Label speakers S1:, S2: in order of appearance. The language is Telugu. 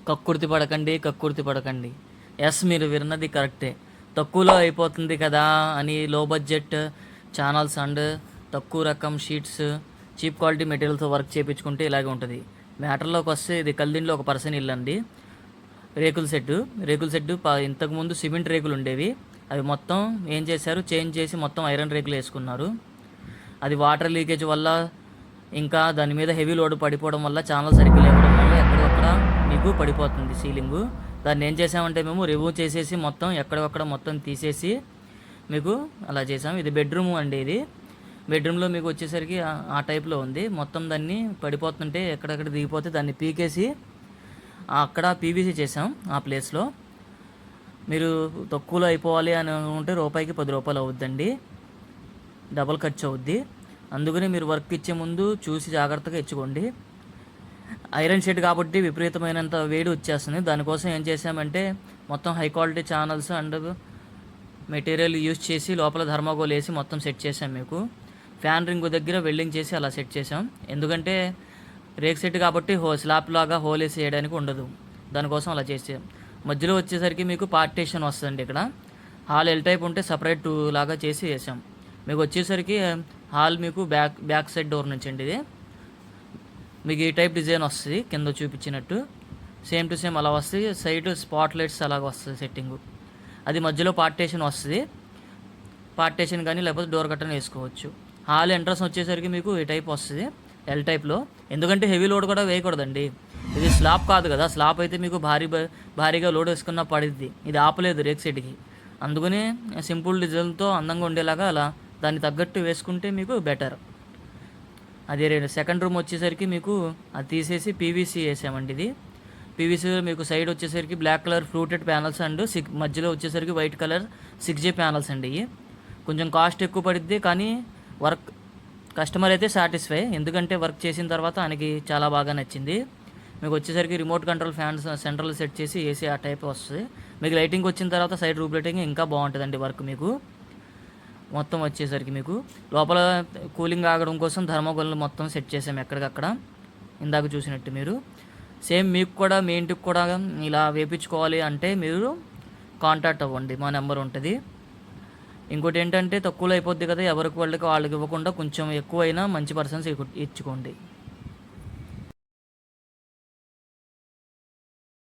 S1: కక్కుర్తి పడకండి, కక్కుర్తి పడకండి. ఎస్, మీరు విన్నది కరెక్టే. తక్కువలో అయిపోతుంది కదా అని లో బడ్జెట్ ఛానల్స్ అండ్ తక్కువ రకం షీట్స్, చీప్ క్వాలిటీ మెటీరియల్తో వర్క్ చేయించుకుంటే ఇలాగే ఉంటుంది. మ్యాటర్లోకి వస్తే ఇది కల్దింట్లో ఒక పర్సన్ ఇల్లు అండి. రేకుల షెడ్డు ఇంతకుముందు సిమెంట్ రేకులు ఉండేవి. అవి మొత్తం ఏం చేశారు, చేంజ్ చేసి మొత్తం ఐరన్ రేకులు వేసుకున్నారు. అది వాటర్ లీకేజ్ వల్ల, ఇంకా దాని మీద హెవీ లోడ్ పడిపోవడం వల్ల, ఛానల్ సరిగ్గా లేవడం వల్ల ఎక్కడొక్కడ మీకు పడిపోతుంది సీలింగు. దాన్ని ఏం చేసామంటే మేము రిమూవ్ చేసేసి మొత్తం ఎక్కడొక్కడ మొత్తం తీసేసి మీకు అలా చేసాం. ఇది బెడ్రూమ్ అండి. ఇది బెడ్రూమ్లో మీకు వచ్చేసరికి ఆ టైప్లో ఉంది. మొత్తం దాన్ని పడిపోతుంటే ఎక్కడెక్కడ దిగిపోతే దాన్ని పీకేసి అక్కడ పీవీసీ చేసాం ఆ ప్లేస్లో. మీరు తక్కువలో అయిపోవాలి అని అనుకుంటే రూపాయికి 10 రూపాయలు అవుద్దండి, డబల్ ఖర్చు అవుద్ది. అందుకని మీరు వర్క్ ఇచ్చే ముందు చూసి జాగ్రత్తగా ఇచ్చుకోండి. ఐరన్ షెడ్ కాబట్టి విపరీతమైనంత వేడి వచ్చేస్తుంది. దానికోసం ఏం చేసామంటే మొత్తం high quality channels and material use చేసి లోపల థర్మాకోల్ వేసి మొత్తం సెట్ చేసాం. మీకు ఫ్యాన్ రింగ్ దగ్గర వెల్డింగ్ చేసి అలా సెట్ చేసాం. ఎందుకంటే రేక్ సెట్ కాబట్టి స్లాబ్ లాగా హోల్ వేసి వేయడానికి ఉండదు, దానికోసం అలా చేసాం. మధ్యలో వచ్చేసరికి మీకు పార్టీషన్ వస్తుందండి. ఇక్కడ హాల్ ఎల్ టైప్ ఉంటే సపరేట్ లాగా చేసి వేసాం. మీకు వచ్చేసరికి హాల్ మీకు బ్యాక్ సైడ్ డోర్ నుంచి అండి. ఇది మీకు ఈ టైప్ డిజైన్ వస్తుంది, కింద చూపించినట్టు సేమ్ టు సేమ్ అలా వస్తుంది. సైడ్ స్పాట్ లైట్స్ అలాగ వస్తుంది సెట్టింగు. అది మధ్యలో పార్టీషన్ వస్తుంది. పార్టీషన్ కానీ లేకపోతే డోర్ కట్టని వేసుకోవచ్చు. హాల్ ఎంట్రన్స్ వచ్చేసరికి మీకు ఈ టైప్ వస్తుంది, ఎల్ టైప్లో. ఎందుకంటే హెవీ లోడ్ కూడా వేయకూడదండి. ఇది స్లాబ్ కాదు కదా, స్లాబ్ అయితే మీకు భారీగా లోడ్ వేసుకున్న పడిద్ది. ఇది ఆపలేదు రేక్ సెట్కి. అందుకని సింపుల్ డిజైన్తో అందంగా ఉండేలాగా అలా దాన్ని తగ్గట్టు వేసుకుంటే మీకు బెటర్. అదే సెకండ్ రూమ్ వచ్చేసరికి మీకు అది తీసేసి పీవీసీ వేసామండి. ఇది పీవీసీ మీకు సైడ్ వచ్చేసరికి black colour fluted panels and మధ్యలో వచ్చేసరికి వైట్ కలర్ 6J ప్యానల్స్ అండి. ఇవి కొంచెం కాస్ట్ ఎక్కువ పడిద్ది, కానీ వర్క్ కస్టమర్ అయితే సాటిస్ఫై. ఎందుకంటే వర్క్ చేసిన తర్వాత ఆయనకి చాలా బాగా నచ్చింది. మీకు వచ్చేసరికి remote control fans central set చేసి ఏసీ ఆ టైప్ వస్తుంది. మీకు లైటింగ్ వచ్చిన తర్వాత సైడ్ రూప్ లైటింగ్ ఇంకా బాగుంటుందండి వర్క్. మీకు మొత్తం వచ్చేసరికి మీకు లోపల కూలింగ్ ఆగడం కోసం థర్మోకోల్ మొత్తం సెట్ చేసాము ఎక్కడికక్కడ, ఇందాక చూసినట్టు. మీరు సేమ్ మీకు కూడా మీ ఇంటికి కూడా ఇలా వేయించుకోవాలి అంటే మీరు కాంటాక్ట్ అవ్వండి, మా నెంబర్ ఉంటుంది. ఇంకోటి ఏంటంటే తక్కువలో అయిపోద్ది కదా, ఎవరికి వాళ్ళకి ఇవ్వకుండా కొంచెం ఎక్కువైనా మంచి పర్సన్స్ ఇచ్చుకోండి.